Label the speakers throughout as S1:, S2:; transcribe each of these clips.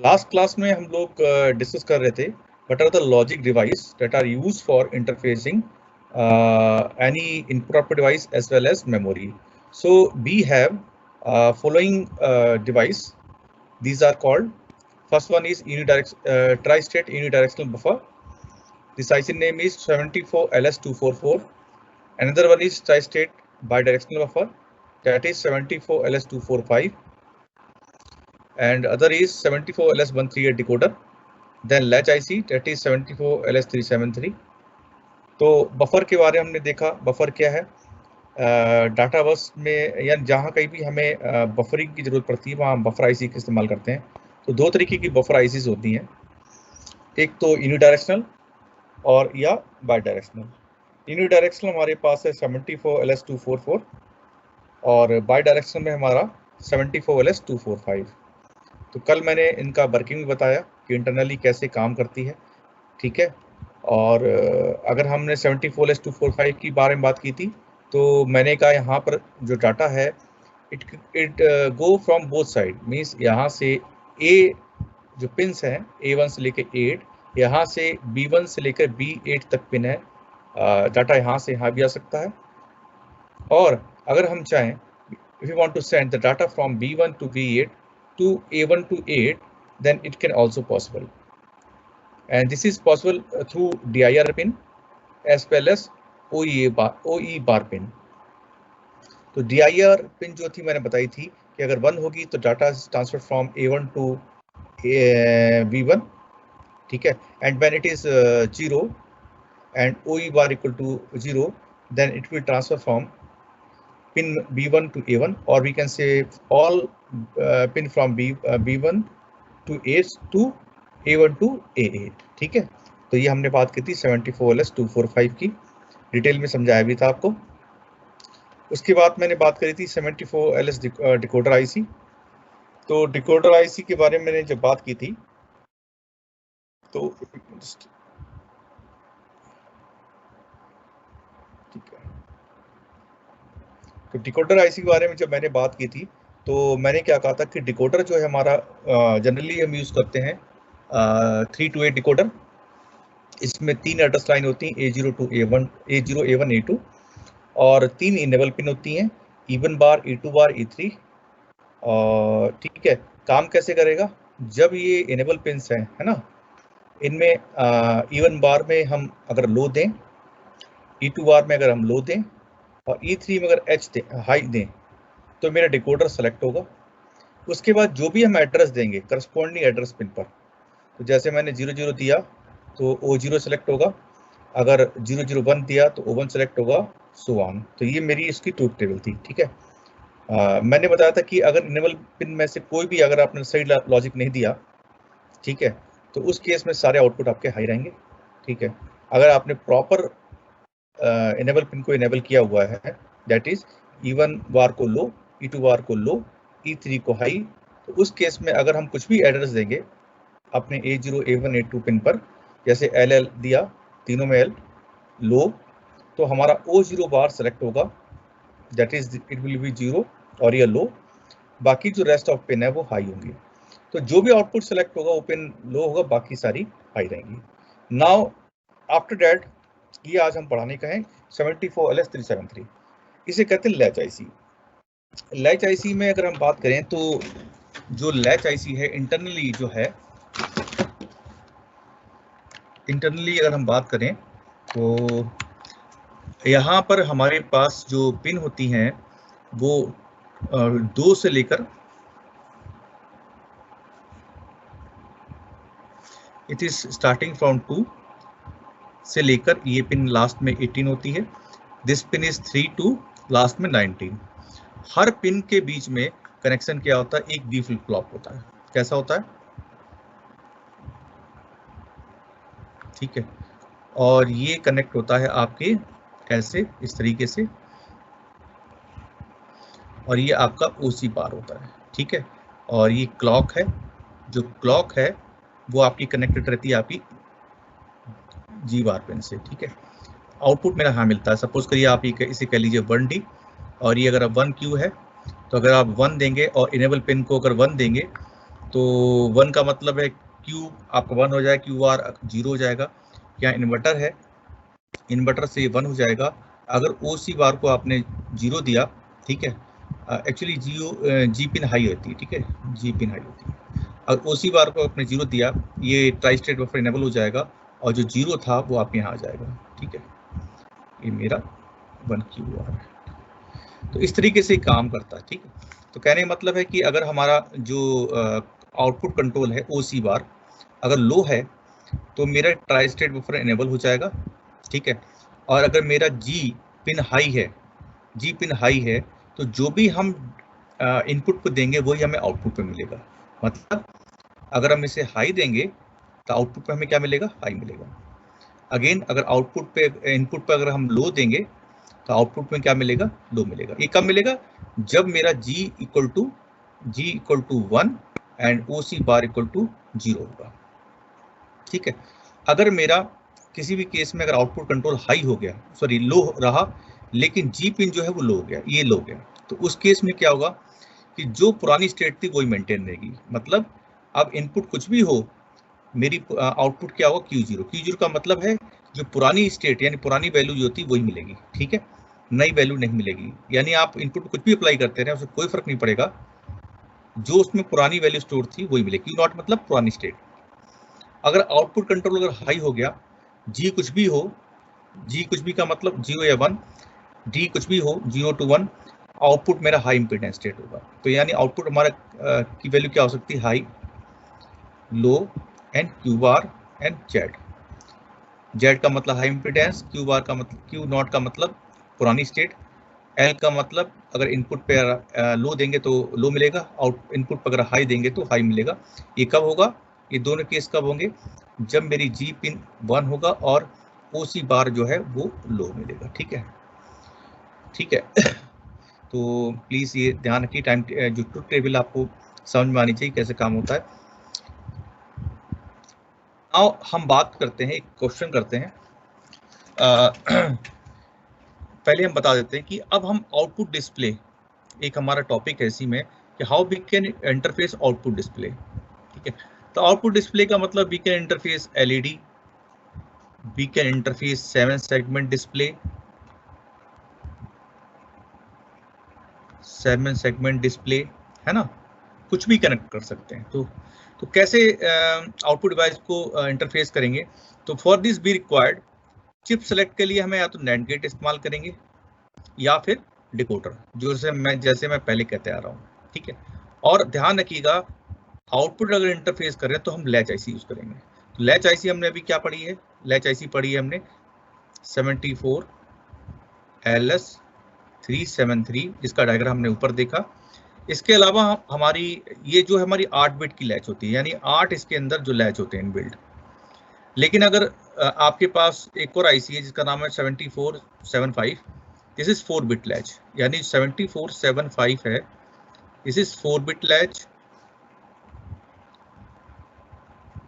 S1: Last class में हम लोग डिस्कस कर रहे थे what are the logic device that are used for interfacing any input output device as well as memory. So we have following device. These are called, first one is tri-state unidirectional buffer. This IC name is 74LS244. Another one is tri-state bidirectional buffer, that is 74LS245. And other is 74LS138 decoder. Then latch IC, that is 74LS373. तो buffer के बारे में हमने देखा, buffer क्या है, data बस में या जहाँ कहीं भी हमें बफरिंग की जरूरत पड़ती है वहाँ हम बफर आईसी का इस्तेमाल करते हैं। तो दो तरीके की बफर आईसीज होती हैं, एक तो यूनिडायरेक्शनल और या बाई डायरेक्शनल। यूनिडायरेक्शनल हमारे पास है 74LS244 और बाई डायरेक्शनल में हमारा 74LS245। तो कल मैंने इनका वर्किंग भी बताया कि इंटरनली कैसे काम करती है, ठीक है। और अगर हमने 74LS245 की बारे में बात की थी तो मैंने कहा यहाँ पर जो डाटा है it go from both side, means यहाँ से ए जो पिन्स हैं A1 से लेकर A8, यहाँ से B1 से लेकर B8 तक पिन है, डाटा यहाँ से यहाँ भी आ सकता है। और अगर हम चाहें if you want to send the data from B1 to B8 to A1 to A8, then it can also possible. And this is possible through DIR pin as well as OE bar pin. तो DIR pin जो थी मैंने बताई थी कि अगर 1 होगी तो data transfer from A1 to B1, ठीक है। And when it is 0 and OE bar equal to 0, then it will transfer from pin B1 to A1, or we can say all pin from B1 to A to A1 to A8, ठीक है। तो ये हमने बात की थी 74LS245 की, detail में समझाया भी था आपको। उसके बाद मैंने बात करी थी 74LS डिकोडर आईसी। तो डिकोडर आईसी के बारे में मैंने जब बात की थी तो ठीक है, तो डिकोडर आईसी के बारे में जब मैंने बात की थी तो मैंने क्या कहा था कि डिकोडर जो है हमारा जनरली हम यूज करते हैं 3 to 8 डिकोडर। इसमें 3 एड्रेस लाइन होती हैं, A0 to A1, A0, A1, A2, और 3 इनेबल पिन होती हैं, E1 बार, E2 बार, E3। और ठीक है, काम कैसे करेगा, जब ये इनेबल पिन्स हैं, है ना, इनमें E1 बार में हम अगर लो दें, E2 बार में अगर हम लो दें और E3 में अगर H दें, हाई दें, तो मेरा डिकोडर सेलेक्ट होगा। उसके बाद जो भी हम एड्रेस देंगे करस्पॉन्डिंग एड्रेस पिन पर, तो जैसे मैंने 00 दिया तो O0 सेलेक्ट होगा, अगर 001 दिया तो O1 सेलेक्ट होगा, सो ऑन। तो ये मेरी इसकी ट्रूथ टेबल थी, ठीक है। मैंने बताया था कि अगर इनेबल पिन में से कोई भी अगर आपने सही लॉजिक नहीं दिया, ठीक है, तो उस केस में सारे आउटपुट आपके हाई रहेंगे, ठीक है। अगर आपने प्रॉपर इनेबल पिन को इनेबल किया हुआ है, दैट इज E1 बार को लो, E2 बार को लो, E3 को हाई, तो उस केस में अगर हम कुछ भी एड्रेस देंगे अपने A0, A1, A2 पिन पर, जैसे LL दिया, तीनों में L लो, तो हमारा O0 बार सेलेक्ट होगा, that is it will be 0 और ये लो, बाकी जो रेस्ट ऑफ पिन है वो हाई होंगे। तो जो भी आउटपुट सेलेक्ट होगा वो पिन लो होगा, बाकी सारी हाई रहेंगी। नाउ आफ्टर दैट ये आज हम पढ़ाने का है 74LS373, इसे कहते हैं लैच आईसी। लैच आईसी में अगर हम बात करें तो जो लैच आईसी है इंटरनली जो है, इंटरनली अगर हम बात करें तो यहाँ पर हमारे पास जो पिन होती हैं वो 2 से लेकर, इट इज स्टार्टिंग फ्रॉम 2 से लेकर ये पिन लास्ट में 18 होती है, this pin is 3 to last में 19। हर पिन के बीच में कनेक्शन क्या होता है, एक डी फ्लिप फ्लॉप होता है। कैसा होता है, ठीक है, और ये कनेक्ट होता है आपके ऐसे इस तरीके से, और ये आपका OC बार होता है, ठीक है। और ये क्लॉक है, जो क्लॉक है वो आपकी कनेक्टेड रहती है आपकी G बार पिन से, ठीक है। आउटपुट मेरा हाँ मिलता है, सपोज करिए आप इसे कह लीजिए 1D, और ये अगर 1Q है, तो अगर आप 1 देंगे और इनेबल पिन को अगर 1 देंगे तो 1 का मतलब है Q आपका 1 हो जाएगा, QR 0 हो जाएगा। यहाँ इन्वर्टर है, इन्वर्टर से 1 हो जाएगा। अगर OC बार को आपने 0 दिया, ठीक है, एक्चुअली G पिन हाई होती है, ठीक है, G पिन हाई होती है। अगर OC बार को आपने 0 दिया, ये ट्राई स्टेट बफर इनेबल हो जाएगा और जो 0 था वो आप यहाँ आ जाएगा, ठीक है। ये मेरा 1 QR है। तो इस तरीके से काम करता है, ठीक है। तो कहने का मतलब है कि अगर हमारा जो आउटपुट कंट्रोल है OC बार अगर लो है तो मेरा ट्राई स्टेट बफर इनेबल हो जाएगा, ठीक है। और अगर मेरा G पिन हाई है, G पिन हाई है, तो जो भी हम इनपुट को देंगे वही हमें आउटपुट पे मिलेगा। मतलब अगर हम इसे हाई देंगे तो आउटपुट पे हमें क्या मिलेगा, हाई मिलेगा। अगेन अगर आउटपुट पे इनपुट पे अगर हम लो देंगे तो आउटपुट में क्या मिलेगा, लो मिलेगा। ये कब मिलेगा, जब मेरा G equal to 1 and OC bar equal to 0 होगा, ठीक है। अगर मेरा किसी भी केस में अगर आउटपुट कंट्रोल हाई हो गया, सॉरी लो रहा, लेकिन G पिन जो है वो लो हो गया, ये लो हो गया, तो उस केस में क्या होगा कि जो पुरानी स्टेट थी वही मेंटेन रहेगी। मतलब अब इनपुट कुछ भी हो, मेरी आउटपुट क्या होगा, Q0 का मतलब है जो पुरानी स्टेट यानी पुरानी वैल्यू जो होती है वही मिलेगी, ठीक है, नई वैल्यू नहीं मिलेगी। यानी आप इनपुट कुछ भी अप्लाई करते रहे, उससे कोई फर्क नहीं पड़ेगा, जो उसमें पुरानी वैल्यू स्टोर थी वही मिलेगी। Q0 मतलब पुरानी स्टेट। अगर आउटपुट कंट्रोल अगर हाई हो गया, G कुछ भी हो, G कुछ भी का मतलब 0 या 1, D कुछ भी हो 0 to 1, आउटपुट मेरा हाई इंपीडेंस स्टेट होगा। तो यानी आउटपुट हमारा की वैल्यू क्या हो सकती है, high, low and Q bar and Z। Z का मतलब हाई इंपीडेंस, Q बार का मतलब Q0 का मतलब पुरानी स्टेट, L का मतलब अगर इनपुट पे लो देंगे तो लो मिलेगा, आउट इनपुट पर अगर हाई देंगे तो हाई मिलेगा। ये कब होगा, ये दोनों केस कब होंगे, जब मेरी G पिन 1 होगा और OC बार जो है वो लो मिलेगा, ठीक है, ठीक है। तो प्लीज ये ध्यान रखिए, टाइम जो ट्रुथ टेबल आपको समझ में आनी चाहिए कैसे काम होता है। आओ हम बात करते हैं, एक क्वेश्चन करते हैं। पहले हम बता देते हैं कि अब हम आउटपुट डिस्प्ले, एक हमारा टॉपिक है इसी में कि how we can interface output display, ठीक है। तो आउटपुट डिस्प्ले का मतलब we can interface LED, we can interface 7 segment display, 7 segment display, है ना, कुछ भी कनेक्ट कर सकते हैं। तो कैसे आउटपुट डिवाइस को इंटरफेस करेंगे, तो for this be required chip select के लिए हमें या तो NAND गेट इस्तेमाल करेंगे या फिर डिकोडर, जैसे मैं पहले कहते आ रहा हूँ, ठीक है। और ध्यान रखिएगा आउटपुट अगर इंटरफेस करें तो हम लैच IC यूज करेंगे। तो लैच IC हमने अभी क्या पढ़ी है, लैच IC पढ़ी है हमने 74LS373, जिसका डायग्राम हमने ऊपर देखा। इसके अलावा हमारी ये जो हमारी 8 बिट की लैच होती है, यानी 8 इसके अंदर जो लैच होते हैं इनबिल्ट। लेकिन अगर आपके पास एक और IC है जिसका नाम है 7475, दिस इज 4 बिट लैच, यानी 7475 है, दिस इज 4 बिट लैच,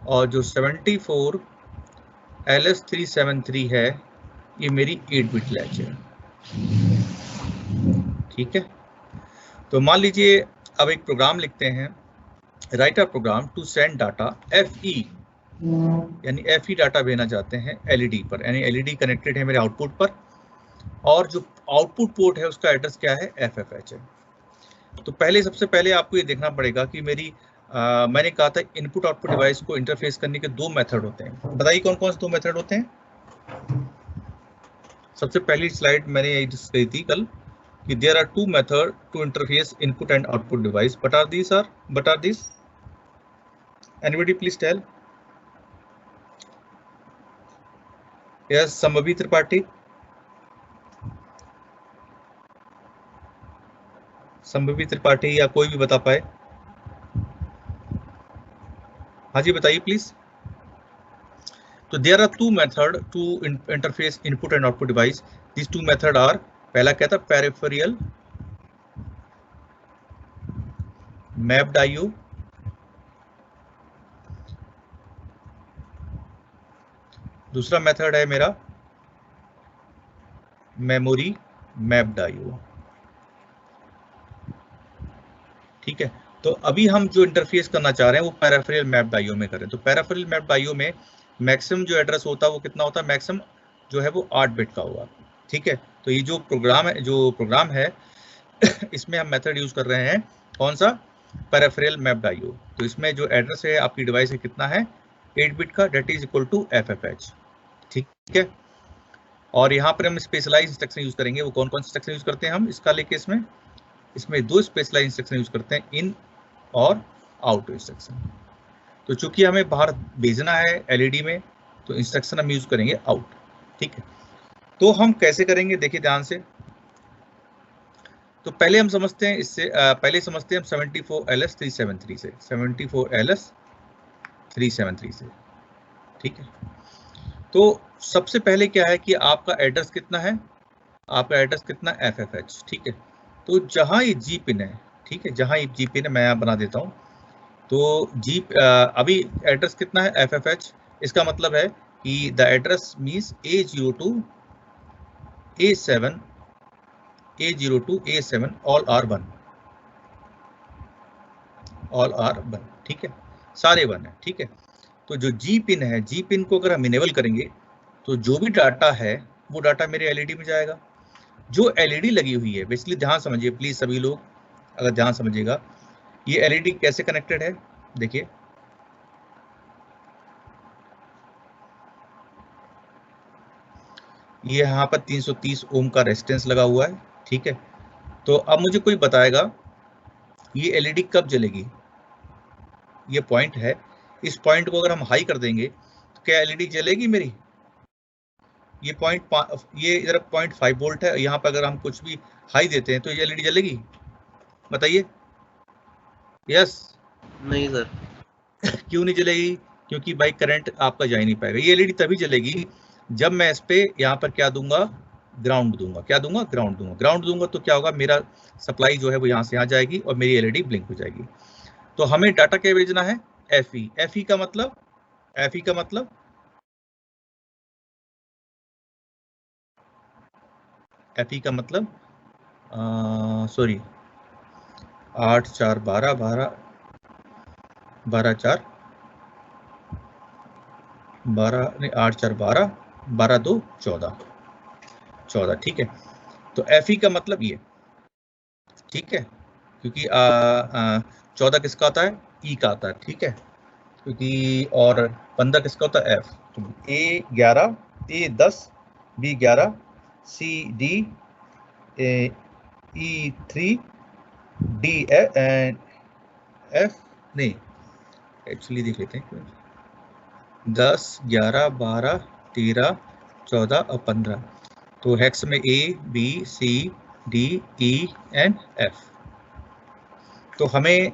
S1: और जो 74LS373 है ये मेरी 8 बिट लैच है, ठीक है। तो मान लीजिए अब एक प्रोग्राम लिखते हैं, write a program to send data FE, यानी FE डाटा भेजना चाहते हैं LED पर, यानी LED कनेक्टेड है मेरे आउटपुट पर, और जो आउटपुट पोर्ट है उसका एड्रेस क्या है, FFH है। तो सबसे पहले आपको ये देखना पड़ेगा कि मैंने कहा था इनपुट आउटपुट डिवाइस को इंटरफेस करने के 2 मेथड होते हैं। बताइए कौन कौन से 2 मेथड होते हैं। सबसे पहली स्लाइड मैंने यही डिस्कस की थी कल कि there are 2 method to interface input and output device. What are these? Anybody please tell? Yes, Sambhavi Tripathi. Sambhavi Tripathi या कोई भी बता पाए। हाँ जी बताइए प्लीज। तो there are 2 method to interface input and output device. This 2 method are, पहला क्या था, पेरिफेरल मैप्ड IO, दूसरा मेथड है मेरा मेमोरी मैप्ड IO, ठीक है। तो अभी हम जो इंटरफेस करना चाह रहे हैं वो पैराफेरल मैप्ड आईओ में करें। तो पैराफेरल मैप्ड आईओ में मैक्सिमम जो एड्रेस होता है वो कितना होता है, मैक्सिमम जो है वो 8 बिट का होगा, ठीक है। तो ये जो प्रोग्राम है इसमें हम मेथड यूज कर रहे हैं कौन सा, पैराफेरल मैप्ड आईओ। तो इसमें जो एड्रेस है आपकी डिवाइस है कितना है, 8 बिट का, that is equal to FFH, ठीक है। और यहाँ पर हम स्पेशलाइज इंस्ट्रक्शन यूज करेंगे। वो कौन कौन से इंस्ट्रक्शन यूज करते हैं हम इसका लेके, इसमें 2 स्पेशलाइज इंस्ट्रक्शन यूज करते हैं, इन और आउट इंस्ट्रक्शन। तो चूंकि हमें बाहर भेजना है एलईडी में, तो इंस्ट्रक्शन हम यूज करेंगे आउट, ठीक है। तो हम कैसे करेंगे देखिए ध्यान से। तो पहले हम समझते हैं पहले समझते हैं हम 74LS373 से, 74LS373 से, ठीक है। तो सबसे पहले क्या है कि आपका एड्रेस कितना है, आपका एड्रेस कितना FFH, ठीक है। तो जहां ये जी पिन है, ठीक है, जहां ये जी पिन है मैं यहाँ बना देता हूँ। तो अभी एड्रेस कितना है FFH, इसका मतलब है कि the address means A02 A7 all are 1, ठीक है, सारे 1 है, ठीक है। तो जो जी पिन है, जी पिन को अगर हम इनेबल करेंगे तो जो भी डाटा है वो डाटा मेरे एलईडी में जाएगा। जो एलईडी लगी हुई है, बेसिकली ध्यान समझिए प्लीज सभी लोग, अगर ध्यान समझिएगा, ये एलईडी कैसे कनेक्टेड है, देखिए ये यहाँ पर 330 ओम का रेजिस्टेंस लगा हुआ है, ठीक है। तो अब मुझे कोई बताएगा ये एलईडी कब जलेगी, ये पॉइंट है, इस पॉइंट को अगर हम हाई कर देंगे तो क्या एलईडी जलेगी मेरी, ये इधर 0.5 वोल्ट है, यहाँ पर अगर हम कुछ भी हाई देते हैं तो ये एलईडी जलेगी, बताइए। यस,
S2: नहीं सर।
S1: क्यों नहीं जलेगी, क्योंकि भाई करंट आपका जा ही नहीं पाएगा। ये एलईडी तभी जलेगी जब मैं इस पे यहाँ पर क्या दूंगा, ग्राउंड दूंगा, क्या दूंगा, ग्राउंड दूंगा। ग्राउंड दूंगा तो क्या होगा, मेरा सप्लाई जो है वो यहाँ से यहाँ जाएगी और मेरी एलईडी ब्लिंक हो जाएगी। तो हमें डाटा क्या भेजना है, FE। FE का मतलब, FE का मतलब FE का मतलब सॉरी 8 4 12 12 12 4 12 नहीं 8 4 12 12 2 14, ठीक है। तो FE का मतलब ये, ठीक है, क्योंकि 14 किसका आता है, E का आता है, ठीक है, क्योंकि और 15 किसका होता है, F। तो A11 A10 B11 CD E3 D F नहीं, एक्चुअली देख लेते हैं, 10 11 12 13 14 और 15, तो हेक्स में A B C D E and F। तो हमें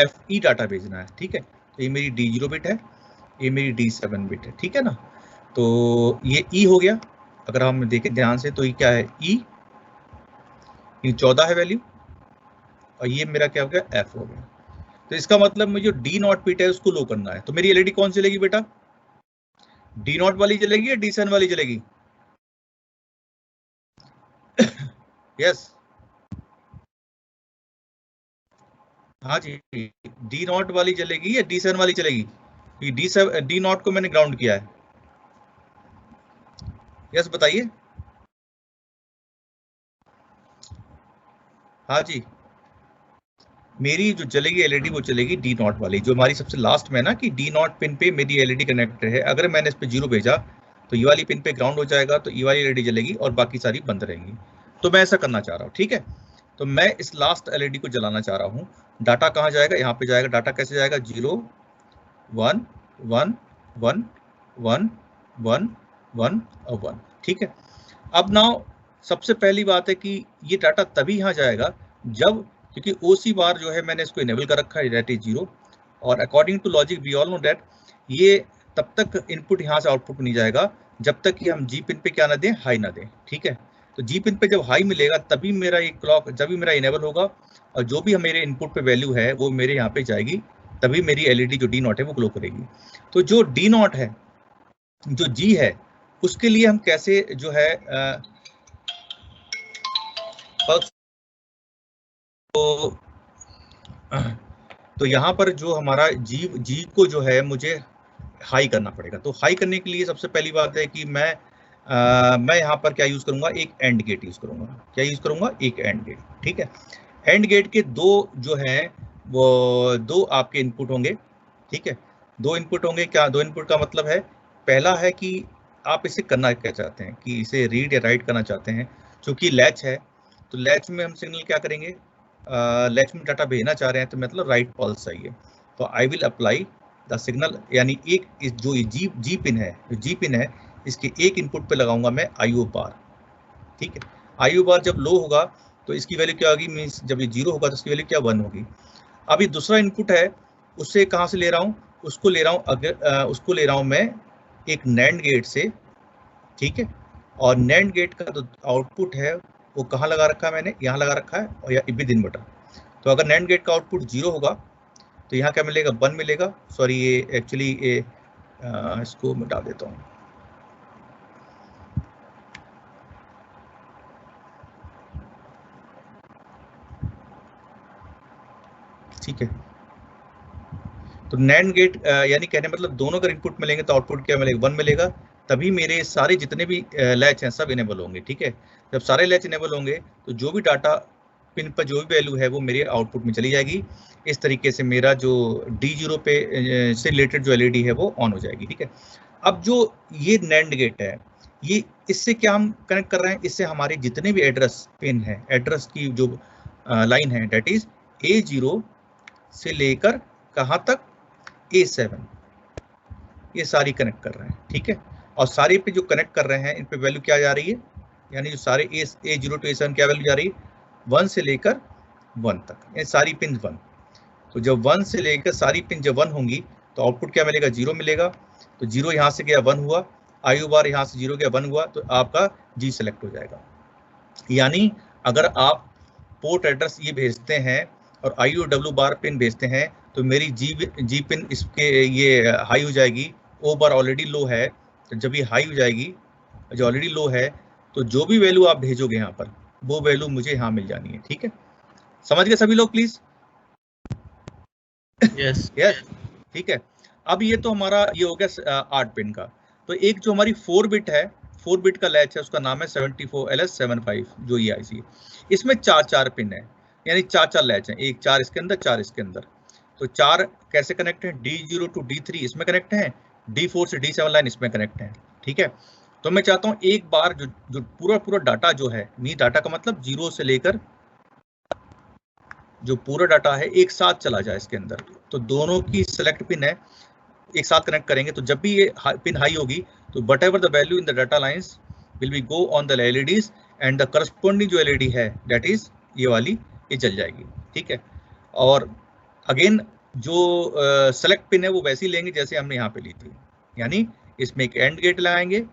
S1: FE डाटा भेजना है, ठीक है। तो ये मेरी D0 बिट है, ये मेरी D7 बिट है, ठीक है ना। तो ये E हो गया, अगर हम देखें ध्यान से तो ये क्या है, E 14 है वैल्यू, और ये मेरा क्या हो गया, F हो गया। तो इसका मतलब मुझे जो D0 बिट है उसको लो करना है। तो मेरी एलईडी कौन सी चलेगी बेटा, D0 वाली चलेगी या D7 वाली चलेगी, यस हाँ जी, D0 वाली चलेगी या D7 वाली चलेगी, D0 को मैंने ग्राउंड किया है, यस बताइए। हाँ जी, मेरी जो चलेगी एलईडी वो चलेगी D0 वाली, जो हमारी सबसे लास्ट में है ना, कि D0 पिन पे मेरी एलईडी कनेक्टेड है। अगर मैंने इस पे 0 भेजा तो ये वाली पिन पे ग्राउंड हो जाएगा, तो ये वाली एलईडी जलेगी और बाकी सारी बंद रहेंगी। तो मैं ऐसा करना चाह रहा हूँ, ठीक है। तो मैं इस लास्ट एलईडी को जलाना चाह रहा हूँ। डाटा कहाँ जाएगा, यहाँ पे जाएगा। डाटा कैसे जाएगा, 0 1 1 1 1 1 1 और 1, ठीक है। अब नाउ सबसे पहली बात है कि ये डाटा तभी यहाँ जाएगा जब, क्योंकि OC बार जो है मैंने इसको इनेबल कर रखा है, दैट इज 0, और according to logic we all know that ये तब तक इनपुट यहाँ से आउटपुट नहीं जाएगा जब तक कि हम जी पिन पे क्या ना दें, हाई ना दें, ठीक है। तो जी पिन पे जब हाई मिलेगा तभी मेरा ये क्लॉक, जब भी मेरा इनेबल होगा और जो भी मेरे इनपुट पे वैल्यू है वो मेरे यहाँ पे जाएगी, तभी मेरी एलईडी जो D0 है वो ग्लो करेगी। तो जो D0 है, जो G है, उसके लिए हम कैसे जो है तो तो यहाँ पर जो हमारा जी को जो है मुझे हाई करना पड़ेगा। तो हाई करने के लिए सबसे पहली बात है कि मैं यहाँ पर क्या यूज करूंगा, एक एंड गेट यूज करूंगा। क्या यूज करूंगा, एक एंड गेट। ठीक है, एंड गेट के दो जो है वो दो आपके इनपुट होंगे। ठीक है, दो इनपुट होंगे। क्या दो इनपुट का मतलब है, पहला है कि आप इसे करना क्या चाहते हैं, कि इसे रीड या राइट करना चाहते हैं। चूंकि लैच है तो लैच में हम सिग्नल क्या करेंगे, लैच में डाटा भेजना चाह रहे हैं तो मतलब राइट पल्स चाहिए। तो I will apply the signal, यानी एक जो जी पिन है, जो जी पिन है इसके एक इनपुट पे लगाऊंगा मैं IO बार। ठीक है, IO बार जब लो होगा तो इसकी वैल्यू क्या होगी, मीन्स जब ये 0 होगा तो इसकी वैल्यू क्या 1 होगी। अब ये दूसरा इनपुट है, उससे कहाँ से ले रहा हूँ, उसको ले रहा हूँ उसको ले रहा हूँ मैं एक नैंड गेट से। ठीक है, और नैंड गेट का जो आउटपुट है वो कहाँ लगा रखा है मैंने, यहाँ लगा रखा है, और या विद इन्वर्टर। तो अगर नैंड गेट का आउटपुट 0 होगा तो यहाँ क्या मिलेगा, 1 मिलेगा। सॉरी, ये एक्चुअली ये इसको मिटा देता हूँ। ठीक है, तो नैंड गेट यानी कहने मतलब दोनों का इनपुट मिलेंगे तो आउटपुट क्या मिलेगा, 1 मिलेगा। तभी मेरे सारे जितने भी लैच हैं सब इनेबल होंगे। ठीक है, जब सारे लैच इनेबल होंगे तो जो भी डाटा पिन पर जो भी वैल्यू है वो मेरे आउटपुट में चली जाएगी। इस तरीके से मेरा जो D0 पे से रिलेटेड जो LED है वो ऑन हो जाएगी। ठीक है, अब जो ये नैंड गेट है, ये इससे क्या हम कनेक्ट कर रहे हैं, इससे हमारे जितने भी एड्रेस पिन है, एड्रेस की जो लाइन है, डेट इज A0 से लेकर कहाँ तक, A7, ये सारी कनेक्ट कर रहे हैं। ठीक है, और सारे पे जो कनेक्ट कर रहे हैं इन पे वैल्यू क्या जा रही है, यानी जो सारे A0 to A7 क्या वैल्यू जा रही है, 1 से लेकर 1 तक, ये सारी पिन 1। तो जब 1 से लेकर सारी पिन जब 1 होंगी तो आउटपुट क्या मिलेगा, 0 मिलेगा। तो 0 यहाँ से गया 1 हुआ, IO बार यहाँ से 0 गया 1 हुआ, तो आपका G सेलेक्ट हो जाएगा। यानी अगर आप पोर्ट एड्रेस ये भेजते हैं और IOW बार पिन भेजते हैं तो मेरी जी पिन इसके ये हाई हो जाएगी, O बार ऑलरेडी लो है। तो जब ये हाई हो जाएगी, जो ऑलरेडी लो है, तो जो भी वैल्यू आप भेजोगे यहाँ पर वो वैल्यू मुझे यहाँ मिल जानी है। ठीक है, समझ गए सभी लोग प्लीज?
S2: यस
S1: यस, ठीक है। अब ये तो हमारा ये हो गया 8 पिन का। तो एक जो हमारी 4 बिट है, 4 बिट का लैच है, उसका नाम है 74LS75, जो ये IC है। इसमें 4 पिन है, यानी 4 लैच हैं, एक 4 इसके अंदर, 4 इसके अंदर। तो 4 कैसे कनेक्ट है, D0 to D3 इसमें कनेक्ट है, D4 से D7 लाइन इसमें कनेक्ट है। ठीक है, तो मैं चाहता हूँ एक बार जो पूरा डाटा जो है, मीन डाटा का मतलब 0 से लेकर जो पूरा डाटा है एक साथ चला जाए इसके अंदर। तो दोनों की सेलेक्ट पिन है, एक साथ कनेक्ट करेंगे। तो जब भी ये पिन हाई होगी तो what ever the value in the data lines will be go on the LEDs and the corresponding जो LED है दैट इज ये वाली, ये चल जाएगी। ठीक है, और अगेन जो सेलेक्ट पिन है वो वैसी लेंगे जैसे हमने यहाँ पे ली थी, यानी इसमें एक एंड गेट लगाएंगे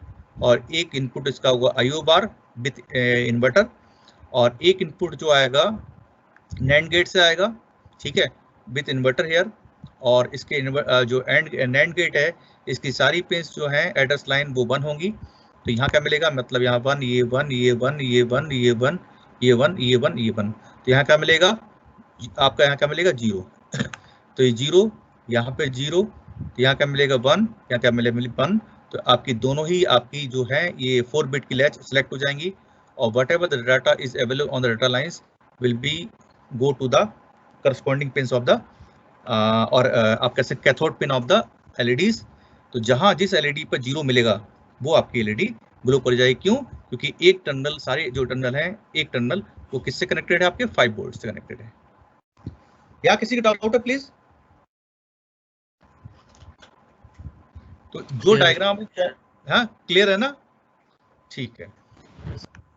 S1: और एक इनपुट इसका होगा IO बार विथ इन्वर्टर, और एक इनपुट जो आएगा नैंड गेट से आएगा। ठीक है, विथ इन्वर्टर हेयर, और इसके जो नैंड गेट है इसकी सारी पिंस जो हैं एड्रेस लाइन वो 1 होंगी। तो यहाँ क्या मिलेगा, मतलब यहाँ 1, ये 1, ये 1, ये 1, ये 1, ये 1, ये 1, ये 1। तो यहाँ क्या मिलेगा आपका, यहाँ क्या मिलेगा 0। तो ये 0, यहाँ पे 0, तो यहाँ क्या मिलेगा 1, यहाँ क्या मिलेगा 1। तो आपकी दोनों ही आपकी जो है ये 4 बिट की लैच सेलेक्ट हो जाएंगी, और whatever the data is available on the data lines will be go to the corresponding pins of the और आप कह सकते cathode pin of the LEDs। तो जहां जिस LED पर 0 मिलेगा वो आपकी LED ग्लो कर जाएगी। क्यों? क्योंकि एक टर्मिनल, सारे जो टर्मिनल हैं, एक टर्मिनल वो किससे कनेक्टेड है, आपके 5 वोल्ट से कनेक्टेड है। या किसी का डाउट है प्लीज? तो जो डायग्राम, हाँ क्लियर है ना? ठीक है,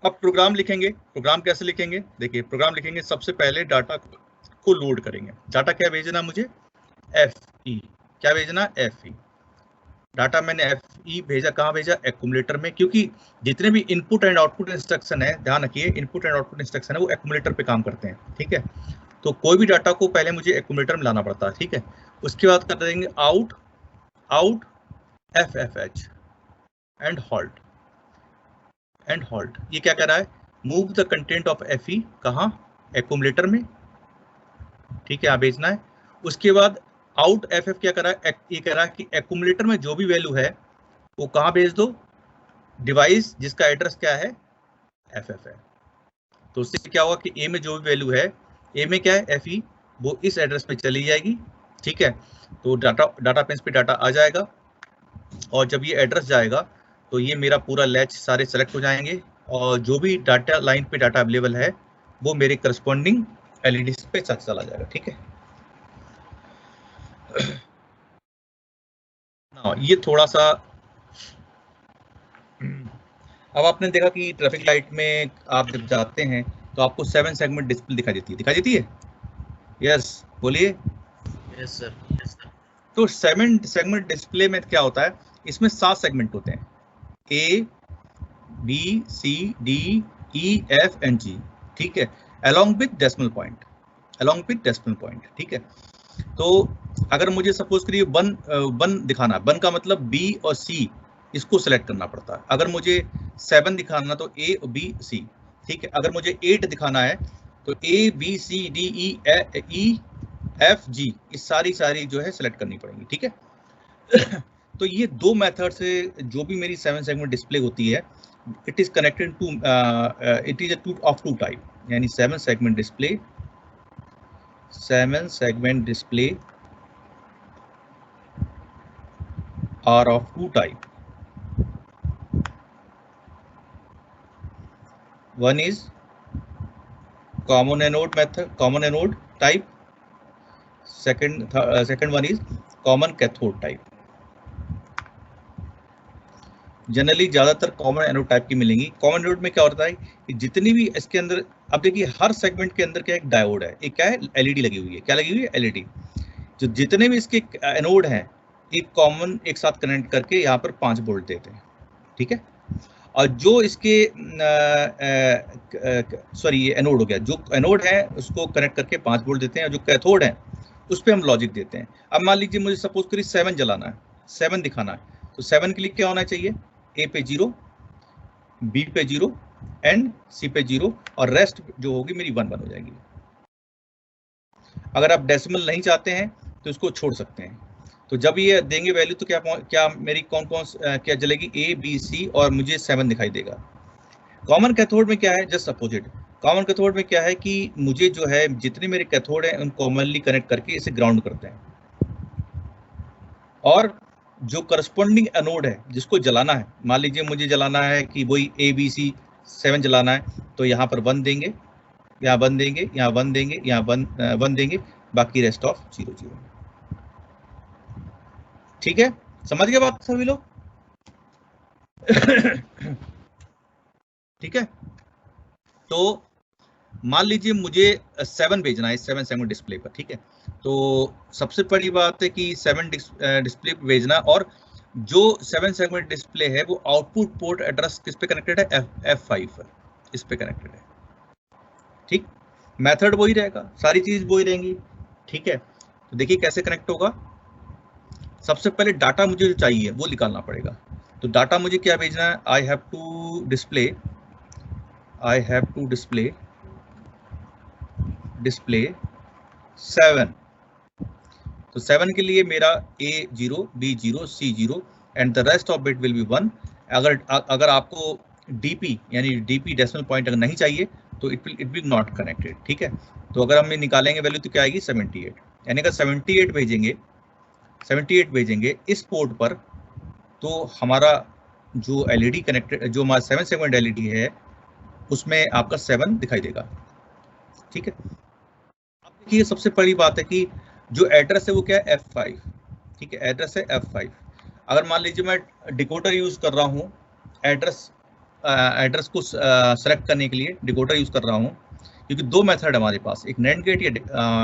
S1: अब प्रोग्राम लिखेंगे। प्रोग्राम कैसे लिखेंगे, देखिए प्रोग्राम लिखेंगे, सबसे पहले डाटा को लोड करेंगे। डाटा क्या भेजना मुझे, FE, क्या भेजना, FE। डाटा मैंने FE भेजा, कहाँ भेजा, एक्यूमुलेटर में, क्योंकि जितने भी इनपुट एंड आउटपुट इंस्ट्रक्शन है, ध्यान रखिए इनपुट एंड आउटपुट इंस्ट्रक्शन है वो एक्यूमुलेटर पे काम करते हैं। ठीक है, तो कोई भी डाटा को पहले मुझे एक्यूमुलेटर में लाना पड़ता है। ठीक है, उसके बाद कर देंगे आउट FFH एंड हॉल्ट, ये क्या कह रहा है, move the content of FE, कहाँ, एक्यूमुलेटर में, ठीक है, यहाँ भेजना है। उसके बाद आउट एफ क्या करा, ये करा कि एक्यूमुलेटर में जो भी वैल्यू है वो कहाँ भेज दो, डिवाइस जिसका एड्रेस क्या है, एफ है। तो उससे क्या होगा कि ए में जो भी वैल्यू है, ए में क्या है एफ ई, वो इस एड्रेस पे चली जाएगी। ठीक है, तो डाटा पेंस पे डाटा आ जाएगा, और जब ये एड्रेस जाएगा तो ये मेरा पूरा लैच सारे सेलेक्ट हो जाएंगे, और जो भी डाटा लाइन पे डाटा अवेलेबल है वो मेरे करस्पॉन्डिंग एलईडी पे चला जाएगा। ठीक है, ये थोड़ा सा, अब आपने देखा कि ट्रैफिक लाइट में आप जब जाते हैं तो आपको 7 सेगमेंट डिस्प्ले दिखाई देती है। यस, बोलिए।
S2: Yes sir.
S1: तो 7 सेगमेंट डिस्प्ले में क्या होता है, इसमें 7 सेगमेंट होते हैं, A B C D E F and G. ठीक है, अलोंग विद डेसिमल पॉइंट। ठीक है, तो अगर मुझे सपोज करिए 1 दिखाना है, 1 का मतलब बी और सी, इसको सेलेक्ट करना पड़ता है। अगर मुझे 7 दिखाना तो ए बी सी। ठीक है, अगर मुझे 8 दिखाना है तो A B C D E F G, इस सारी जो है सेलेक्ट करनी पड़ेगी। ठीक है तो ये 2 मेथड से जो भी मेरी 7 सेगमेंट डिस्प्ले होती है, it is connected to, it is of 2 type, यानी 7 segment display are of 2 type. One is common anode type. Second one is common cathode type. Generally ज्यादातर कॉमन एनोड टाइप की मिलेंगी। कॉमन एनोड में क्या होता है कि जितनी भी इसके अंदर, अब देखिए हर सेगमेंट के अंदर क्या एक डायोड है, एक क्या है एलईडी लगी हुई है। क्या लगी हुई है? एलईडी। जो जितने भी इसके एनोड हैं एक कॉमन एक साथ कनेक्ट करके यहाँ पर 5 वोल्ट देते हैं। ठीक है, और जो इसके सॉरी ये एनोड हो गया, जो एनोड है उसको कनेक्ट करके 5 वोल्ट देते हैं, और जो कैथोड है उस पर हम लॉजिक देते हैं। अब मान लीजिए मुझे सपोज करिए 7 जलाना है, 7 दिखाना है, तो 7 के लिए क्या होना चाहिए, ए पे 0, बी पे 0 एंड सी पे 0, और रेस्ट जो होगी मेरी 1 हो जाएगी। अगर आप डेसिमल नहीं चाहते हैं तो इसको छोड़ सकते हैं। तो जब ये देंगे वैल्यू तो क्या मेरी कौन क्या जलेगी, ए बी सी, और मुझे 7 दिखाई देगा। कॉमन कैथोड में क्या है, जस्ट अपोजिट। कॉमन कैथोड में क्या है कि मुझे जो है जितने मेरे कैथोड हैं उन कॉमनली कनेक्ट करके इसे ग्राउंड करते हैं, और जो करस्पॉन्डिंग एनोड है जिसको जलाना है, मान लीजिए मुझे जलाना है कि वही ए बी सी 7 जलाना है, तो यहाँ पर 1 देंगे, यहाँ 1 देंगे, यहाँ 1 देंगे, यहाँ 1 देंगे, बाकी रेस्ट ऑफ 0 0। ठीक है, समझ गए बात सभी लोग? ठीक है, तो मान लीजिए मुझे 7 भेजना है 7 सेगमेंट डिस्प्ले पर। ठीक है, तो सबसे बड़ी बात है कि 7 डिस्प्ले पे भेजना, और जो 7 सेगमेंट डिस्प्ले है वो आउटपुट पोर्ट एड्रेस किस पे कनेक्टेड है, F5 पर, इस पे कनेक्टेड है। ठीक, मेथड वही रहेगा, सारी चीज वही रहेंगी। ठीक है, तो देखिए कैसे कनेक्ट होगा। सबसे पहले डाटा मुझे जो चाहिए वो निकालना पड़ेगा। तो डाटा मुझे क्या भेजना है, I have to display display 7। तो 7 के लिए मेरा A0, B0, C0 and the rest of bit will be 1। अगर आपको DP यानी DP डेसिमल पॉइंट अगर नहीं चाहिए तो इट विल नॉट कनेक्टेड। ठीक है, तो अगर हम निकालेंगे वैल्यू तो क्या आएगी 78, यानी अगर 78 भेजेंगे इस पोर्ट पर, तो हमारा जो एलईडी कनेक्टेड, जो हमारा 7 सेगमेंट एलईडी है उसमें आपका 7 दिखाई देगा। ठीक है, अब देखिए सबसे बड़ी बात है कि जो एड्रेस है वो क्या है, F5। ठीक है, एड्रेस है F5। अगर मान लीजिए मैं डिकोडर यूज कर रहा हूँ, एड्रेस को सेलेक्ट करने के लिए डिकोडर यूज कर रहा हूँ, क्योंकि 2 मेथड हमारे पास, एक नैंड गेट या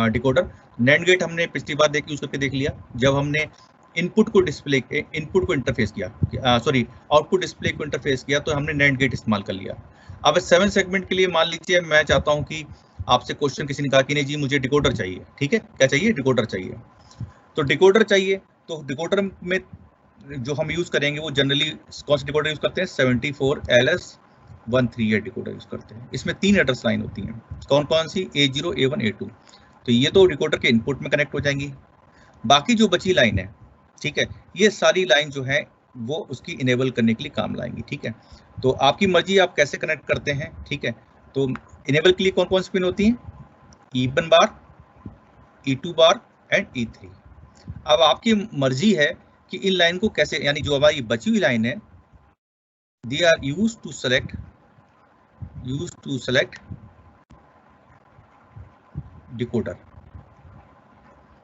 S1: डिकोडर। नैंड गेट हमने पिछली बार यूज करके देख लिया, जब हमने इनपुट को इंटरफेस किया, सॉरी आउटपुट डिस्प्ले को इंटरफेस किया, तो हमने नैंड गेट इस्तेमाल कर लिया। अब 7 सेगमेंट के लिए मान लीजिए मैं चाहता हूं कि आपसे क्वेश्चन किसी ने कहा कि नहीं जी मुझे डिकोडर चाहिए। ठीक है, क्या चाहिए, डिकोडर चाहिए। तो डिकोडर चाहिए, तो डिकोडर में जो हम यूज करेंगे वो जनरली कौन सा डिकोडर यूज करते हैं, 74LS138 डिकोडर यूज करते हैं। इसमें 3 एड्रेस लाइन होती हैं, कौन कौन सी, A0, A1, A2। तो तो ये तो डिकोडर के इनपुट में कनेक्ट हो जाएंगी। बाकी जो बची लाइन है, ठीक है, ये सारी लाइन जो है वो उसकी इनेबल करने के लिए काम लाएंगी। ठीक है, तो आपकी मर्जी आप कैसे कनेक्ट करते हैं। ठीक है, तो इनेबल के लिए कौन कौन सी पिन होती हैं, E1 bar, E2 bar and E3। अब आपकी मर्जी है कि इन लाइन को कैसे, यानी जो हमारी बची हुई लाइन है, they are use to select decoder.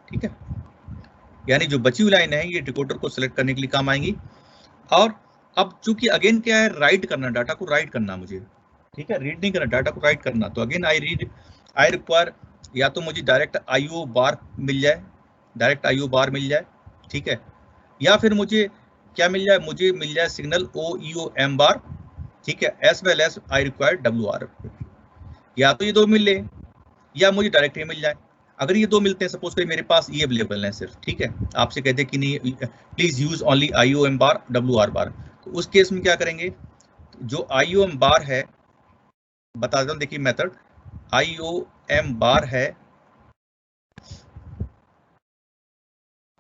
S1: ठीक है, यानी जो बची हुई लाइन है ये डिकोडर को सिलेक्ट करने के लिए काम आएंगी। और अब चूंकि अगेन क्या है, राइट करना, डाटा को राइट करना मुझे। ठीक है, रीड नहीं करना, डाटा को राइट करना। तो अगेन आई रिक्वायर, या तो मुझे डायरेक्ट IO बार मिल जाए, ठीक है, या फिर मुझे क्या मिल जाए, मुझे मिल जाए सिग्नल OEOM बार। ठीक है, as well as I require WR। या तो ये दो मिल ले या मुझे डायरेक्ट ये मिल जाए। अगर ये दो मिलते हैं, सपोज करिए मेरे पास ये अवेलेबल है सिर्फ, ठीक है, आपसे कहते हैं कि नहीं please use only IOM bar, WR बार, तो उस केस में क्या करेंगे, जो IOM बार है, बता देता हूं, देखिए मेथड, IOM बार है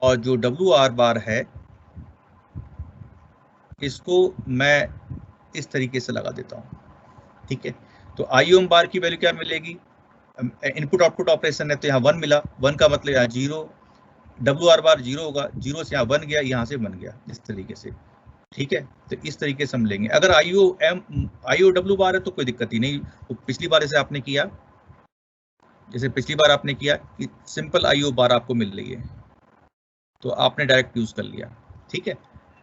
S1: और जो WR बार है इसको मैं इस तरीके से लगा देता हूं। ठीक है, तो IOM बार की वैल्यू क्या मिलेगी, इनपुट आउटपुट ऑपरेशन है तो यहाँ 1 मिला, 1 का मतलब यहाँ 0, WR बार 0 होगा, 0 से यहाँ 1 गया, यहाँ से 1 गया, इस तरीके से। ठीक है, तो इस तरीके से हम लेंगे। अगर IOW बार है तो कोई दिक्कत ही नहीं, तो पिछली बार जैसे आपने किया, कि सिंपल IO बार आपको मिल रही है तो आपने डायरेक्ट यूज कर लिया। ठीक है,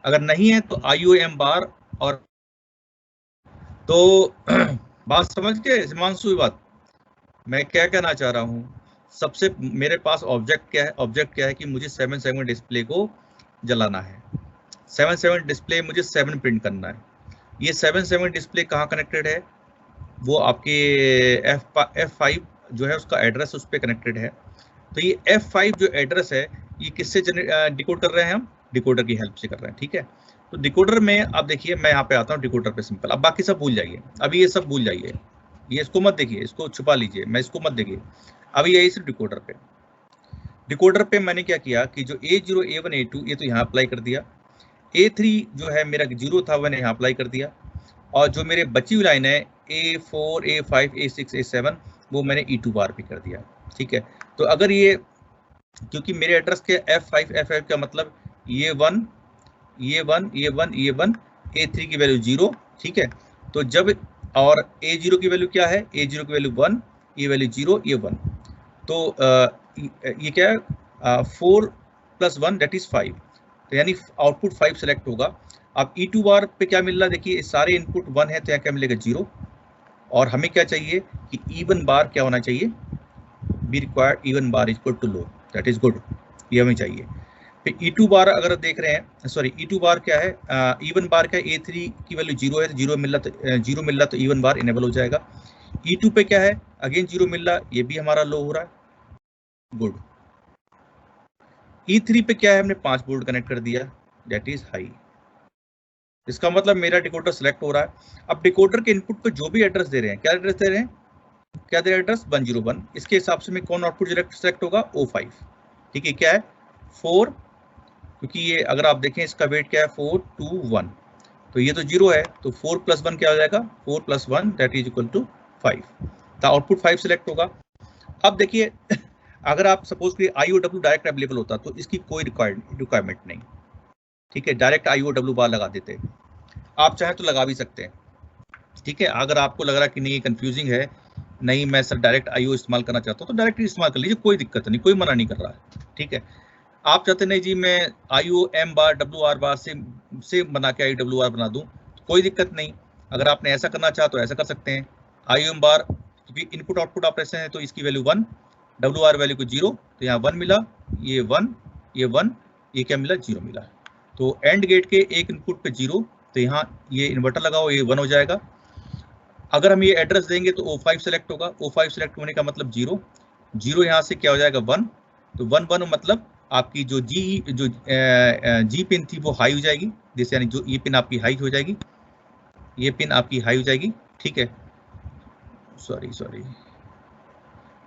S1: अगर नहीं है तो IOM बार। और तो बात समझ के हिमांशु, बात मैं क्या कहना चाह रहा हूँ, सबसे मेरे पास ऑब्जेक्ट क्या है कि मुझे 7/7 डिस्प्ले को जलाना है। 7/7 डिस्प्ले मुझे 7 प्रिंट करना है। ये 7/7 डिस्प्ले कहाँ कनेक्टेड है, वो आपके F5 जो है उसका एड्रेस उस पर कनेक्टेड है। तो ये F5 जो एड्रेस है ये किससे डिकोड कर रहे हैं, हम डिकोडर की हेल्प से कर रहे हैं। ठीक है, तो डिकोडर में आप देखिए, मैं यहाँ पे आता हूँ डिकोडर पे सिंपल, अब बाकी सब भूल जाइए, अभी ये सब भूल जाइए, ये इसको मत देखिए, इसको छुपा लीजिए, मैं इसको मत देखिए, अभी यही सिर्फ डिकोडर पे मैंने क्या किया कि जो A0 A1 A2 ये तो यहाँ अप्लाई कर दिया, A3 जो है मेरा 0 था मैंने यहाँ अप्लाई कर दिया, और जो मेरे बची हुई लाइन है A4 A5 A6 A7 वो मैंने E2 बार भी कर दिया। ठीक है, तो अगर ये, क्योंकि मेरे एड्रेस के F5 का मतलब ये 1 A3 की वैल्यू 0। ठीक है, तो जब, और A0 की वैल्यू क्या है, A0 की वैल्यू 1, ये वैल्यू 0, ये 1, तो ये क्या है, 4 + 1 दैट इज 5, तो यानी आउटपुट 5 सेलेक्ट होगा। अब E2 बार पे क्या मिल रहा है, देखिए सारे इनपुट 1 है तो यहाँ क्या मिलेगा 0, और हमें क्या चाहिए कि E1 बार क्या होना चाहिए, be required E1 bar equal to low, that is good, ये हमें चाहिए। फिर E2 बार अगर देख रहे हैं, सॉरी E2 बार क्या है, E1 बार क्या है, A3 की वैल्यू 0 है, 0 मिल रहा तो E1 बार इनेबल हो जाएगा। E2 पे क्या है, अगेन 0 मिल रहा, ये भी हमारा लो हो रहा है, गुड। E3 पे क्या है, हमने 5 वोल्ट कनेक्ट कर दिया, दैट इज हाई, इसका मतलब मेरा डिकोडर सेलेक्ट हो रहा है। अब डिकोडर के इनपुट पे जो भी एड्रेस दे रहे हैं, क्या एड्रेस दे रहे हैं, क्या दे एड्रेस 101, इसके हिसाब से में कौन आउटपुट सेलेक्ट होगा, O5। ठीक है, क्या है 4, क्योंकि ये अगर आप देखें इसका वेट क्या है 4 2 1, तो ये तो 0 है, तो 4 + 1 क्या हो जाएगा, 4 + 1 दैट इज इक्वल टू 5, तो आउटपुट 5 सेलेक्ट होगा। अब देखिए अगर आप सपोज कि IOW डायरेक्ट अवेलेबल होता तो इसकी कोई रिक्वायरमेंट नहीं। ठीक है, डायरेक्ट IOW बार लगा देते, आप चाहे तो लगा भी सकते हैं। ठीक है, अगर आपको लग रहा है कि नहीं कंफ्यूजिंग है, नहीं मैं सर डायरेक्ट IO इस्तेमाल करना चाहता हूँ तो डायरेक्ट इस्तेमाल कर लीजिए, कोई दिक्कत नहीं, कोई मना नहीं कर रहा है। ठीक है, आप चाहते नहीं जी मैं IOM बार WR बार से बना के IWR बना दूं, कोई दिक्कत नहीं। अगर आपने ऐसा करना चाहा तो ऐसा कर सकते हैं, IOM बार क्योंकि इनपुट आउटपुट ऑपरेशन है तो इसकी वैल्यू 1, WR वैल्यू को 0, तो यहाँ 1 मिला, ये 1, ये 1, ये क्या मिला 0 मिला। तो एंड गेट के एक इनपुट पे 0, तो यहाँ ये इन्वर्टर लगाओ, ये 1 हो जाएगा। अगर हम ये एड्रेस देंगे तो O5 सेलेक्ट होगा, O5 सेलेक्ट होने का मतलब 0, 0 यहाँ से क्या हो जाएगा 1, तो 1 1 मतलब आपकी जो जी पिन थी वो हाई हो जाएगी, जैसे यानी जो ये पिन आपकी हाई हो जाएगी, ये पिन आपकी हाई हो जाएगी। ठीक है, सॉरी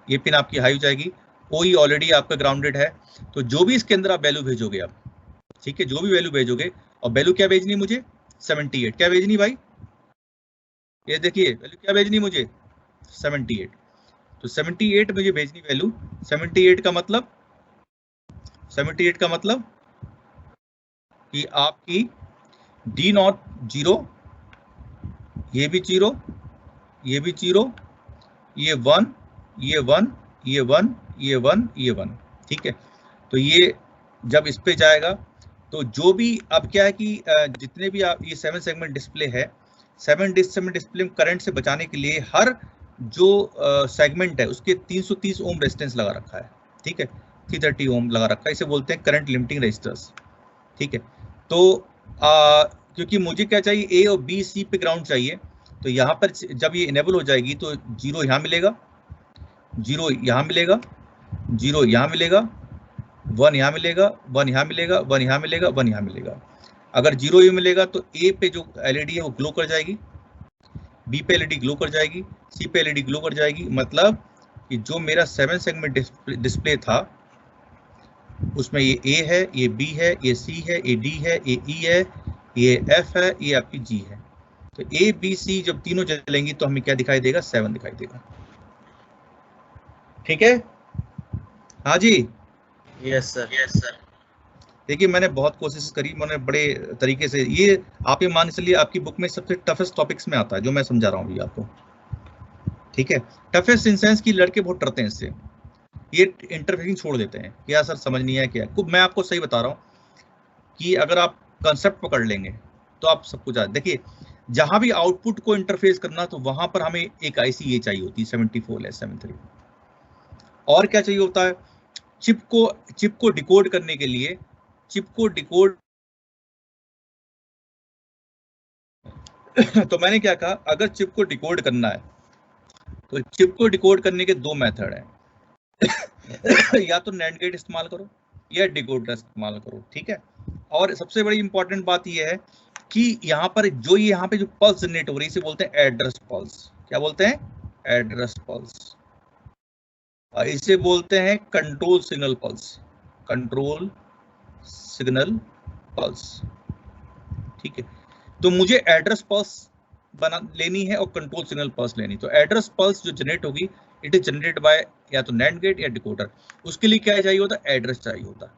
S1: ये पिन आपकी हाई हो जाएगी, OE ऑलरेडी आपका ग्राउंडेड है, तो जो भी इसके अंदर आप वैल्यू भेजोगे आप, ठीक है, जो भी वैल्यू भेजोगे, और वैल्यू क्या भेजनी मुझे 78, क्या भेजनी भाई, ये देखिए वैल्यू क्या भेजनी मुझे 78, तो 78 मुझे भेजनी वैल्यू। 78 का मतलब, 78 का मतलब कि आपकी D नॉट 0, ये भी 0, ये भी 0, ये 1, ये 1, ये 1, ये 1, ये 1, ठीक है। तो ये जब इस पे जाएगा तो जो भी, अब क्या है कि जितने भी आप, ये 7 सेगमेंट डिस्प्ले है, 7 सेगमेंट डिस्प्ले करंट से बचाने के लिए हर जो सेगमेंट है उसके 330 ओम रेजिस्टेंस लगा रखा है, ठीक है, 330 ओम लगा रखा है, इसे बोलते हैं करंट लिमिटिंग रेजिस्टर्स, ठीक है। तो क्योंकि मुझे क्या चाहिए, ए और बी सी पे ग्राउंड चाहिए, तो यहाँ पर जब ये इनेबल हो जाएगी तो 0 यहाँ मिलेगा, 0 यहाँ मिलेगा, 0 यहाँ मिलेगा, 1 यहाँ मिलेगा, 1 यहाँ मिलेगा, 1 यहाँ मिलेगा, 1 यहाँ मिलेगा। अगर 0 ये मिलेगा तो ए पे जो एलईडी है वो ग्लो कर जाएगी, बी पे एलईडी ग्लो कर जाएगी, सी पे एलईडी ग्लो कर जाएगी, मतलब कि जो मेरा 7 सेगमेंट डिस्प्ले था उसमें ये ए है, ये बी है, ये सी है, ये डी है, ये ई है, ये एफ है, ये आपकी जी है। तो ए बी सी जब तीनों जलेंगी तो हमें क्या दिखाई देगा, 7 दिखाई देगा, ठीक है। हाँ जी,
S2: यस सर, यस सर।
S1: देखिए मैंने बहुत कोशिश करी, मैंने बड़े तरीके से, ये आप ये मान चलिए आपकी बुक में सबसे टफेस्ट टॉपिक्स में आता है जो मैं समझा रहा हूँ अभी आपको, ठीक है। टफेस्ट इन सेंस की लड़के बहुत डरते हैं इससे, ये इंटरफेसिंग छोड़ देते हैं, क्या सर समझ नहीं है क्या, मैं आपको सही बता रहा हूँ कि अगर आप कंसेप्ट पकड़ लेंगे तो आप सब कुछ देखिए, जहां भी आउटपुट को इंटरफेस करना तो वहां पर हमें एक आईसी ये चाहिए होती है 74S73, और क्या चाहिए होता है, चिप को डिकोड करने के लिए, चिप को डिकोड तो मैंने क्या कहा, अगर चिप को डिकोड करना है तो चिप को डिकोड करने के 2 मेथड हैं या तो NAND गेट इस्तेमाल करो या डिकोडर इस्तेमाल करो, ठीक है। और सबसे बड़ी इंपॉर्टेंट बात यह है कि यहाँ पर यहाँ पे जो पल्स जनरेट हो रही है इसे बोलते हैं एड्रेस पल्स, क्या बोलते हैं, एड्रेस पल्स, इसे बोलते हैं control signal pulse, control signal pulse, ठीक है। तो मुझे एड्रेस पल्स लेनी है और कंट्रोल सिग्नल पल्स लेनी, तो एड्रेस पल्स जो जनरेट होगी इट इज जनरेट बाय या तो NAND गेट या डिकोडर, उसके लिए क्या चाहिए होता है, एड्रेस चाहिए होता है।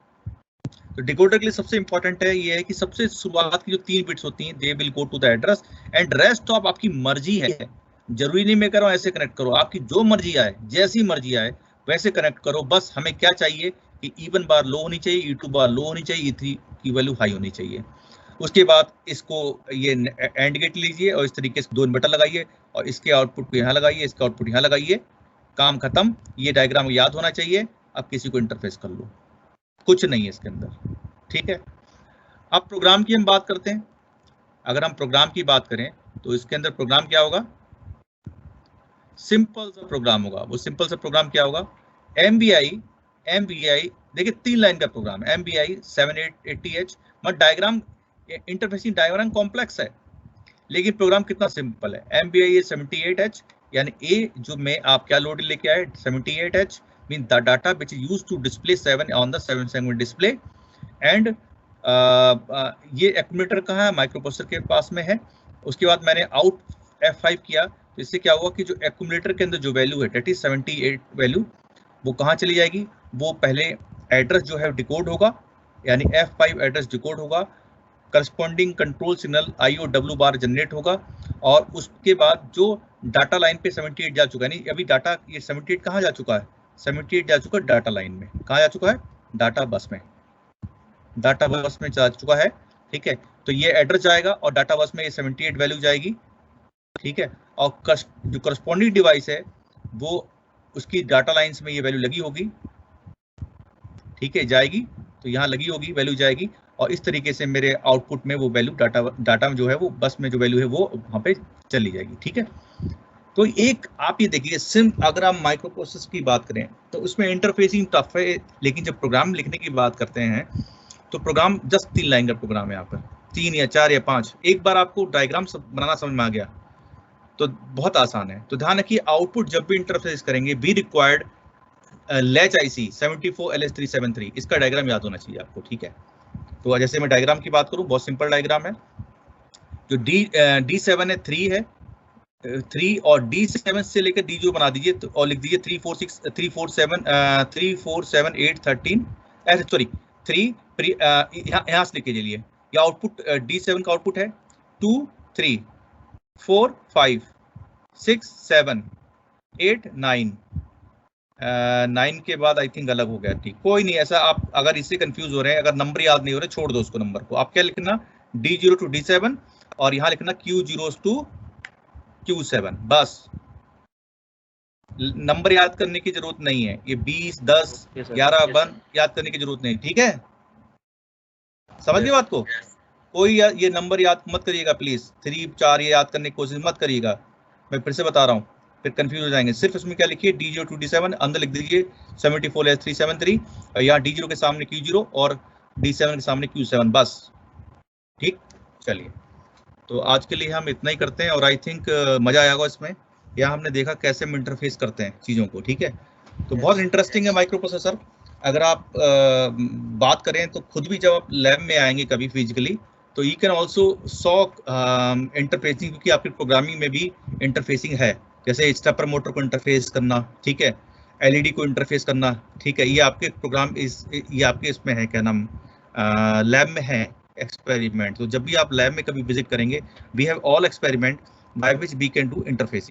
S1: तो डिकोडर के लिए सबसे इंपॉर्टेंट है ये है कि सबसे शुरुआत की जो 3 बिट्स होती हैं they will go to the address, and rest तो आपकी मर्जी है, जरूरी नहीं मैं कह रहा हूं ऐसे कनेक्ट करो, आपकी जो मर्जी आए, जैसी मर्जी आए वैसे कनेक्ट करो, बस हमें क्या चाहिए कि E1 बार लो होनी चाहिए, E2 बार लो होनी चाहिए, E3 की वैल्यू हाई होनी चाहिए। उसके बाद इसको ये एंड गेट लीजिए और इस तरीके से 2 इन्वर्टर लगाइए और इसके आउटपुट को यहाँ लगाइए, इसका आउटपुट यहाँ लगाइए, काम खत्म। ये डायग्राम याद होना चाहिए, अब किसी को इंटरफेस कर लो, कुछ नहीं है इसके अंदर, ठीक है। अब प्रोग्राम की हम बात करते हैं, अगर हम प्रोग्राम की बात करें तो इसके अंदर प्रोग्राम क्या होगा, सिंपल सा प्रोग्राम होगा। वो सिंपल सा प्रोग्राम क्या होगा, MBI देखिए 3 लाइन का प्रोग्राम है, MBI 780H, मतलब डायग्राम इंटरफेसिंग डायग्राम कॉम्प्लेक्स है लेकिन प्रोग्राम कितना सिंपल है। MBI 78H यानी ए जो में आप क्या लोड लेके आए 78H mean the data which is used to display 7 on the 7 segment display, and ये एक्यूमुलेटर कहाँ है, माइक्रोप्रोसेसर के पास में है। उसके बाद मैंने आउट F5 किया तो इससे क्या हुआ कि जो एक्यूमुलेटर के अंदर जो वैल्यू है डेट इज 78 वैल्यू, वो कहाँ चली जाएगी, वो पहले एड्रेस जो है डिकोड होगा, यानी F5 एड्रेस डिकोड होगा, करस्पॉन्डिंग कंट्रोल सिग्नल IOW बार जनरेट होगा, और उसके बाद जो डाटा लाइन पे 78 जा चुका है, यानी अभी डाटा ये 78 कहाँ जा चुका है, 78 जा चुका है डाटा लाइन में, कहाँ जा चुका है, डाटा बस में, डाटा बस में जा चुका है, ठीक है। तो ये एड्रेस जाएगा और डाटा बस में ये 78 वैल्यू जाएगी, ठीक है। और जो करस्पॉन्डिंग डिवाइस है वो उसकी डाटा लाइंस में ये वैल्यू लगी होगी, ठीक है, जाएगी, तो यहाँ लगी होगी वैल्यू जाएगी, और इस तरीके से मेरे आउटपुट में वो वैल्यू डाटा में जो है वो बस में जो वैल्यू है वो वहाँ पे चली जाएगी, ठीक है। तो एक आप ये देखिए अगर आप माइक्रो प्रोसेसर की बात करें तो उसमें इंटरफेसिंग टफ है, लेकिन जब प्रोग्राम लिखने की बात करते हैं तो प्रोग्राम जस्ट 3 लाइन का प्रोग्राम है, यहाँ पर 3 या 4 या 5, एक बार आपको डायग्राम बनाना समझ में आ गया तो बहुत आसान है। तो ध्यान रखिए आउटपुट जब भी इंटरफेस करेंगे be required latch IC 74LH373, इसका डायग्राम याद होना चाहिए आपको, ठीक है। तो जैसे मैं डायग्राम की बात करूं, बहुत सिंपल डायग्राम है। जो D7 है 3 है, 3 और D7 से लेकर D0 बना दीजिए तो, और लिख दीजिए 3 4 6 3 4 7 3 4 7 8 13 सॉरी 3 यहाँ से लेके चलिए। या आउटपुट D7 का आउटपुट है 2 3 4 5 6 7 8 9 9 के बाद आई थिंक अलग हो गया, ठीक, कोई नहीं। ऐसा आप अगर इससे कंफ्यूज हो रहे हैं, अगर नंबर याद नहीं हो रहे, छोड़ दो उसको नंबर को। आप क्या लिखना, D0 to D7 और यहाँ लिखना Q0 to Q7, बस। नंबर याद करने की जरूरत नहीं है, ये 20 10 11 1 याद करने की जरूरत नहीं, ठीक है। समझ गए बात को? कोई ये नंबर याद मत करिएगा प्लीज, 3 4 ये याद करने की कोशिश मत करिएगा, मैं फिर से बता रहा हूँ, फिर कंफ्यूज हो जाएंगे। सिर्फ इसमें क्या लिखिए, D0 to D7, अंदर लिख दीजिए 74LH373, यहाँ D0 के सामने Q0 और D7 के सामने Q7, बस, ठीक। चलिए, तो आज के लिए हम इतना ही करते हैं, और आई थिंक मजा आएगा इसमें। यहाँ हमने देखा कैसे हम इंटरफेस करते हैं चीज़ों को, ठीक है। तो बहुत इंटरेस्टिंग है माइक्रो प्रोसेसर। अगर आप बात करें तो खुद भी जब आप लैब में आएंगे कभी फिजिकली, तो you can also saw interfacing, क्योंकि आपकी प्रोग्रामिंग में भी इंटरफेसिंग है, जैसे स्टेपर मोटर को इंटरफेस करना, ठीक है, LED को इंटरफेस करना, ठीक है। ये आपके प्रोग्राम ये आपके इसमें है, क्या नाम, लैब में है एक्सपेरिमेंट। तो जब भी आप लैब में कभी विजिट करेंगे, we have all experiment by which we can do interfacing.